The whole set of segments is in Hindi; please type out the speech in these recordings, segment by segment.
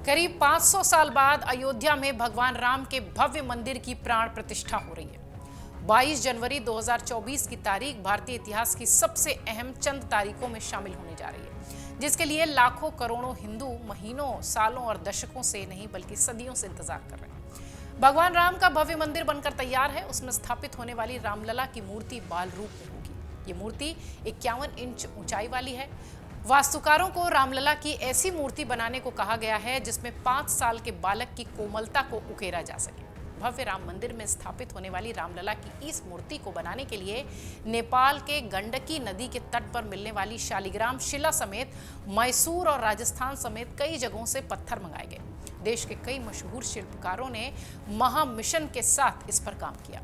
करीब 500 साल बाद अयोध्या में भगवान राम के भव्य मंदिर की प्राण प्रतिष्ठा हो रही है। 22 जनवरी 2024 की तारीख भारतीय इतिहास की सबसे अहम चंद तारीखों में शामिल होने जा रही है, जिसके लिए लाखों करोड़ों हिंदू महीनों, सालों और दशकों से नहीं बल्कि सदियों से इंतजार कर रहे हैं। भगवान राम का भव्य मंदिर बनकर तैयार है। उसमें स्थापित होने वाली रामलला की मूर्ति बाल रूप में होगी। ये मूर्ति 51 इंच ऊंचाई वाली है। वास्तुकारों को रामलला की ऐसी मूर्ति बनाने को कहा गया है जिसमें 5 साल के बालक की कोमलता को उकेरा जा सके। भव्य राम मंदिर में स्थापित होने वाली रामलला की इस मूर्ति को बनाने के लिए नेपाल के गंडकी नदी के तट पर मिलने वाली शालिग्राम शिला समेत मैसूर और राजस्थान समेत कई जगहों से पत्थर मंगाए गए। देश के कई मशहूर शिल्पकारों ने महा मिशन के साथ इस पर काम किया।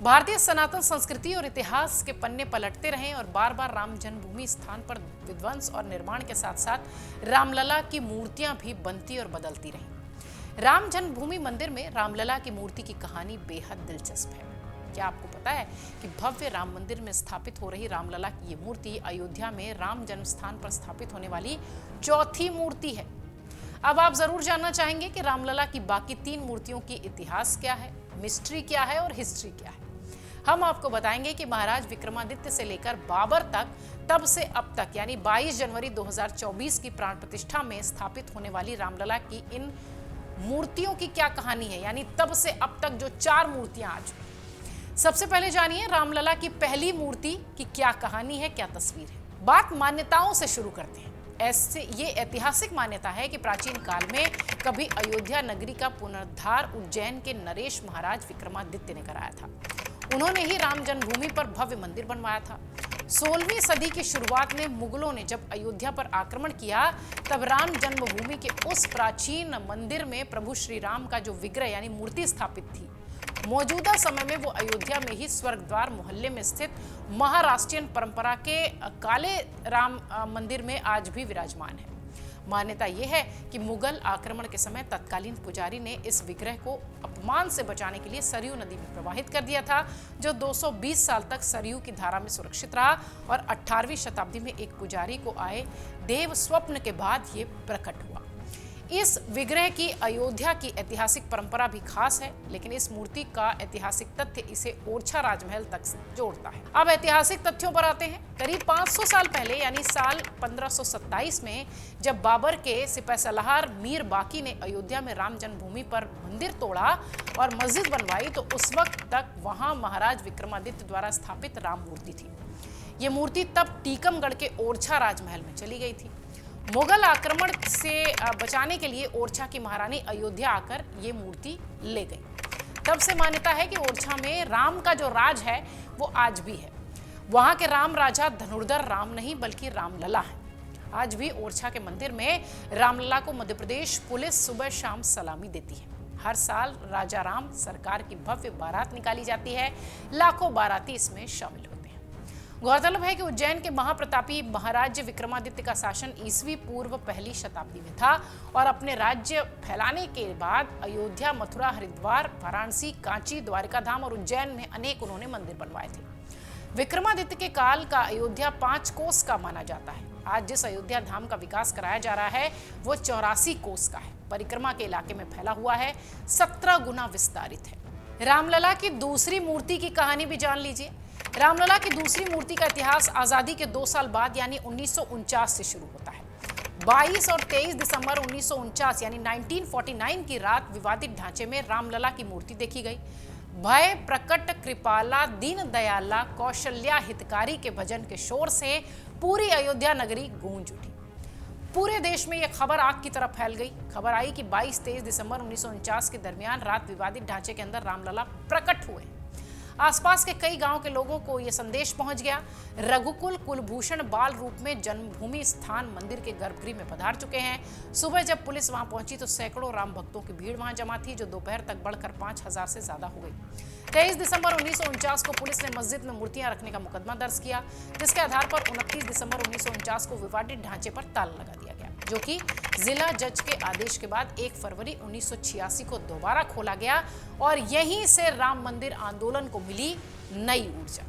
भारतीय सनातन संस्कृति और इतिहास के पन्ने पलटते रहे और बार बार राम जन्मभूमि स्थान पर विध्वंस और निर्माण के साथ साथ रामलला की मूर्तियां भी बनती और बदलती रहीं। राम जन्मभूमि मंदिर में रामलला की मूर्ति की कहानी बेहद दिलचस्प है। क्या आपको पता है कि भव्य राम मंदिर में स्थापित हो रही रामलला की ये मूर्ति अयोध्या में राम जन्म स्थान पर स्थापित होने वाली चौथी मूर्ति है। अब आप जरूर जानना चाहेंगे कि रामलला की बाकी 3 मूर्तियों की इतिहास क्या है, मिस्ट्री क्या है और हिस्ट्री क्या है। हम आपको बताएंगे कि महाराज विक्रमादित्य से लेकर बाबर तक, तब से अब तक यानी 22 जनवरी 2024 की प्राण प्रतिष्ठा में स्थापित होने वाली रामलला की इन मूर्तियों की क्या कहानी है, यानी तब से अब तक जो 4 मूर्तियां आ चुकी। सबसे पहले जानिए रामलला की पहली मूर्ति की क्या कहानी है, क्या तस्वीर है। बात मान्यताओं से शुरू करते हैं। ऐसे ये ऐतिहासिक मान्यता है कि प्राचीन काल में कभी अयोध्या नगरी का पुनरुद्धार उज्जैन के नरेश महाराज विक्रमादित्य ने कराया था। उन्होंने ही राम जन्मभूमि पर भव्य मंदिर बनवाया था। 16वीं सदी की शुरुआत में मुगलों ने जब अयोध्या पर आक्रमण किया, तब राम जन्मभूमि के उस प्राचीन मंदिर में प्रभु श्री राम का जो विग्रह यानी मूर्ति स्थापित थी, मौजूदा समय में वो अयोध्या में ही स्वर्गद्वार मोहल्ले में स्थित महाराष्ट्रीयन परंपरा के काले राम मंदिर में आज भी विराजमान है। मान्यता यह है कि मुगल आक्रमण के समय तत्कालीन पुजारी ने इस विग्रह को अपमान से बचाने के लिए सरयू नदी में प्रवाहित कर दिया था, जो 220 साल तक सरयू की धारा में सुरक्षित रहा और 18वीं शताब्दी में एक पुजारी को आए देव स्वप्न के बाद ये प्रकट हुआ। इस विग्रह की अयोध्या की ऐतिहासिक परंपरा भी खास है, लेकिन इस मूर्ति का ऐतिहासिक तथ्य इसे ओरछा राजमहल तक से जोड़ता है। अब ऐतिहासिक तथ्यों पर आते हैं। करीब 500 साल पहले यानी साल 1527 में जब बाबर के सिपहसलार मीर बाकी ने अयोध्या में राम जन्मभूमि पर मंदिर तोड़ा और मस्जिद बनवाई, तो उस वक्त तक वहां महाराज विक्रमादित्य द्वारा स्थापित राम मूर्ति थी। ये मूर्ति तब टीकमगढ़ के ओरछा राजमहल में चली गई थी। मुगल आक्रमण से बचाने के लिए ओरछा की महारानी अयोध्या आकर ये मूर्ति ले गई। तब से मान्यता है कि ओरछा में राम का जो राज है वो आज भी है। वहां के राम राजा धनुर्धर राम नहीं बल्कि रामलला है। आज भी ओरछा के मंदिर में रामलला को मध्य प्रदेश पुलिस सुबह शाम सलामी देती है। हर साल राजा राम सरकार की भव्य बारात निकाली जाती है। लाखों बाराती इसमें शामिल होते हैं। गौरतलब है कि उज्जैन के महाप्रतापी महाराज विक्रमादित्य का शासन ईसवी पूर्व पहली शताब्दी में था और अपने राज्य फैलाने के बाद अयोध्या, मथुरा, हरिद्वार, वाराणसी, कांची, द्वारिका धाम और उज्जैन में अनेक उन्होंने मंदिर बनवाए थे। विक्रमादित्य के काल का अयोध्या 5 कोस का माना जाता है। आज जिस अयोध्या धाम का विकास कराया जा रहा है वो 84 कोस का है। परिक्रमा के इलाके में फैला हुआ है, 17 गुना विस्तारित है। रामलला की दूसरी मूर्ति की कहानी भी जान लीजिए। रामलला की दूसरी मूर्ति का इतिहास आजादी के 2 साल बाद यानी 1949 से शुरू होता है। 22 और 23 दिसंबर 1949 यानी 1949 की रात विवादित ढांचे में रामलला की मूर्ति देखी गई। भय प्रकट कृपाला दीन दयाला कौशल्या हितकारी के भजन के शोर से पूरी अयोध्या नगरी गूंज उठी। पूरे देश में यह खबर आग की तरह फैल गई। खबर आई कि 22-23 दिसंबर 1949 के दरमियान रात विवादित ढांचे के अंदर रामलला प्रकट हुए। आसपास के कई गांव के लोगों को यह संदेश पहुंच गया। रघुकुल कुलभूषण बाल रूप में जन्मभूमि स्थान मंदिर के गर्भगृह में पधार चुके हैं। सुबह जब पुलिस वहां पहुंची तो सैकड़ों राम भक्तों की भीड़ वहां जमा थी, जो दोपहर तक बढ़कर 5000 से ज्यादा हो गई। 23 दिसंबर 1949 को पुलिस ने मस्जिद में मूर्तियां रखने का मुकदमा दर्ज किया, जिसके आधार पर 29 दिसंबर 1949 को विवादित ढांचे पर ताला लगा दिया गया, जो कि जिला जज के आदेश के बाद 1 फरवरी 1986 को दोबारा खोला गया और यहीं से राम मंदिर आंदोलन को मिली नई ऊर्जा।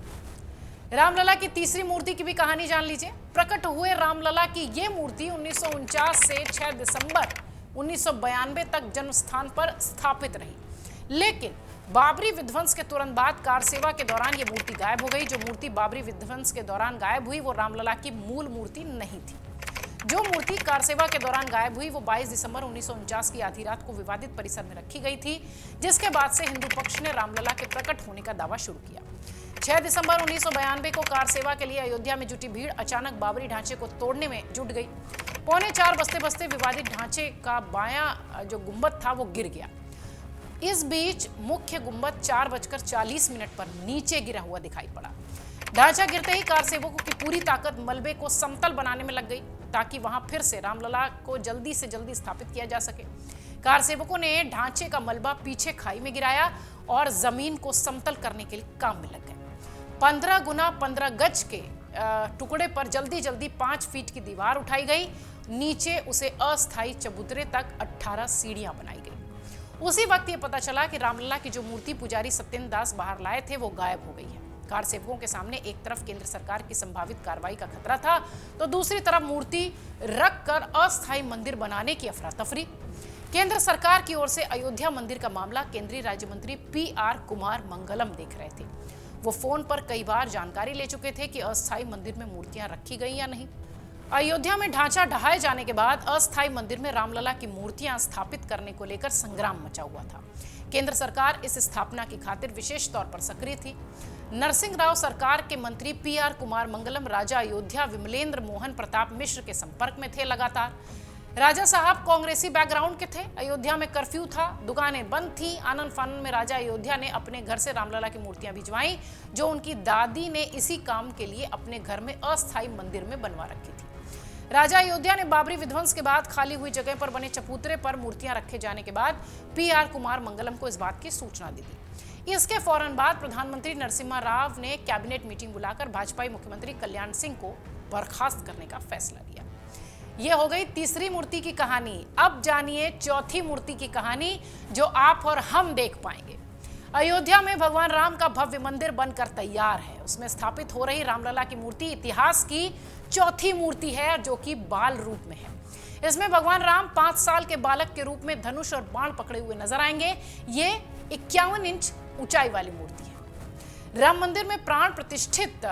रामलला की तीसरी मूर्ति की भी कहानी जान लीजिए। प्रकट हुए रामलला की ये मूर्ति 1949 से 6 दिसंबर 1992 तक जन्म स्थान पर स्थापित रही। लेकिन बाबरी विध्वंस के तुरंत बाद कार सेवा के दौरान ये मूर्ति गायब हो गई। जो मूर्ति बाबरी विध्वंस के दौरान गायब हुई वो रामलला की मूल मूर्ति नहीं थी। जो मूर्ति कार सेवा के दौरान गायब हुई वो 22 दिसंबर 1949 की आधी रात को विवादित परिसर में रखी गई थी, जिसके बाद से हिंदू पक्ष ने रामलला के प्रकट होने का दावा शुरू किया। 6 दिसंबर 1992 को कार सेवा के लिए अयोध्या में जुटी भीड़ अचानक बाबरी ढांचे को तोड़ने में जुट गई। 3:45 बजते बजते विवादित ढांचे का बायां जो गुंबद था वो गिर गया। इस बीच मुख्य गुंबद 4:40 पर नीचे गिरा हुआ दिखाई पड़ा। ढांचा गिरते ही कार सेवकों की पूरी ताकत मलबे को समतल बनाने में लग गई ताकि वहां फिर से रामलला को जल्दी से जल्दी स्थापित किया जा सके। कार सेवकों ने ढांचे का मलबा पीछे खाई में गिराया और जमीन को समतल करने के लिए काम में लग गए। 15 गुना 15 गज के टुकड़े पर जल्दी जल्दी 5 फीट की दीवार उठाई गई। नीचे उसे अस्थायी चबूतरे तक 18 सीढ़ियां बनाई गई। उसी वक्त ये पता चला कि रामलला की जो मूर्ति पुजारी सत्येंद्र दास बाहर लाए थे वो गायब हो गई है। कार सेवकों के सामने एक तरफ केंद्र सरकार की संभावित कार्रवाई का खतरा था तो दूसरी तरफ मूर्ति रखकर अस्थायी मंदिर बनाने की अफरा तफरी। केंद्र सरकार की ओर से अयोध्या मंदिर का मामला केंद्रीय राज्य मंत्री PR कुमार मंगलम देख रहे थे। वो फोन पर कई बार जानकारी ले चुके थे कि अस्थायी मंदिर में मूर्तियां रखी गई या नहीं। अयोध्या में ढांचा ढहाए जाने के बाद अस्थायी मंदिर में रामलला की मूर्तियां स्थापित करने को लेकर संग्राम मचा हुआ था। केंद्र सरकार इस स्थापना की खातिर विशेष तौर पर सक्रिय थी। नरसिंह राव सरकार के मंत्री PR कुमार मंगलम राजा अयोध्या विमलेंद्र मोहन प्रताप मिश्र के संपर्क में थे लगातार। राजा साहब कांग्रेसी बैकग्राउंड के थे। अयोध्या में कर्फ्यू था, दुकानें बंद थी। आनंद फानंद में राजा अयोध्या ने अपने घर से रामलला की मूर्तियां भिजवाई जो उनकी दादी ने इसी काम के लिए अपने घर में अस्थायी मंदिर में बनवा रखी थी। राजा अयोध्या ने बाबरी विध्वंस के बाद खाली हुई जगह पर बने चबूतरे पर मूर्तियां रखे जाने के बाद PR कुमार मंगलम को इस बात की सूचना दी थी। इसके फौरन बाद प्रधानमंत्री नरसिम्हा राव ने कैबिनेट मीटिंग बुलाकर भाजपाई मुख्यमंत्री कल्याण सिंह को बर्खास्त करने का फैसला लिया। यह हो गई तीसरी मूर्ति की कहानी। अब जानिए चौथी मूर्ति की कहानी जो आप और हम देख पाएंगे। अयोध्या में भगवान राम का भव्य मंदिर बनकर तैयार है। उसमें स्थापित हो रही रामलला की मूर्ति इतिहास की चौथी मूर्ति है जो कि बाल रूप में है। इसमें भगवान राम 5 साल के बालक के रूप में धनुष और बाण पकड़े हुए नजर आएंगे। ये 51 इंच ऊंचाई वाली मूर्ति है। राम मंदिर में प्राण प्रतिष्ठित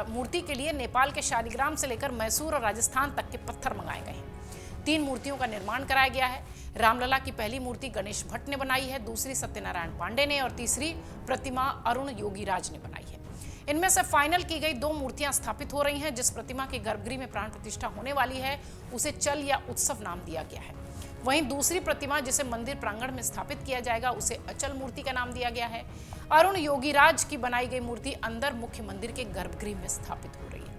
मूर्ति के लिए नेपाल के शालिग्राम से लेकर मैसूर और राजस्थान तक के पत्थर मंगाए गए हैं। 3 मूर्तियों का निर्माण कराया गया है। रामलला की पहली मूर्ति गणेश भट्ट ने बनाई है, दूसरी सत्यनारायण पांडे ने और तीसरी प्रतिमा अरुण योगीराज ने बनाई है। इनमें से फाइनल की गई 2 मूर्तियां स्थापित हो रही हैं। जिस प्रतिमा की गर्भगृह में प्राण प्रतिष्ठा होने वाली है उसे चल या उत्सव नाम दिया गया है। वहीं दूसरी प्रतिमा जिसे मंदिर प्रांगण में स्थापित किया जाएगा उसे अचल मूर्ति का नाम दिया गया है। अरुण योगीराज की बनाई गई मूर्ति अंदर मुख्य मंदिर के गर्भगृह में स्थापित हो रही है।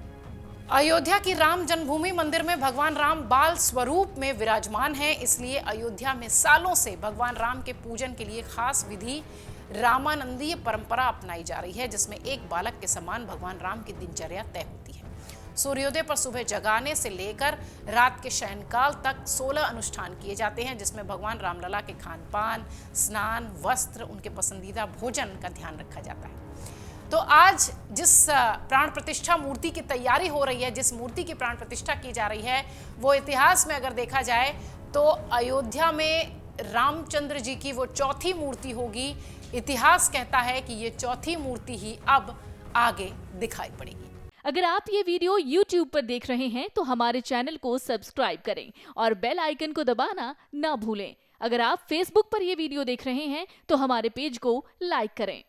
अयोध्या की राम जन्मभूमि मंदिर में भगवान राम बाल स्वरूप में विराजमान हैं, इसलिए अयोध्या में सालों से भगवान राम के पूजन के लिए खास विधि रामानंदीय परंपरा अपनाई जा रही है, जिसमें एक बालक के समान भगवान राम की दिनचर्या तय होती है। सूर्योदय पर सुबह जगाने से लेकर रात के शयनकाल तक 16 अनुष्ठान किए जाते हैं, जिसमें भगवान रामलला के खान पान, स्नान, वस्त्र, उनके पसंदीदा भोजन का ध्यान रखा जाता है। तो आज जिस प्राण प्रतिष्ठा मूर्ति की तैयारी हो रही है, जिस मूर्ति की प्राण प्रतिष्ठा की जा रही है, वो इतिहास में अगर देखा जाए तो अयोध्या में रामचंद्र जी की वो चौथी मूर्ति होगी। इतिहास कहता है कि ये चौथी मूर्ति ही अब आगे दिखाई पड़ेगी। अगर आप ये वीडियो YouTube पर देख रहे हैं तो हमारे चैनल को सब्सक्राइब करें और बेल आइकन को दबाना ना भूलें। अगर आप Facebook पर ये वीडियो देख रहे हैं तो हमारे पेज को लाइक करें।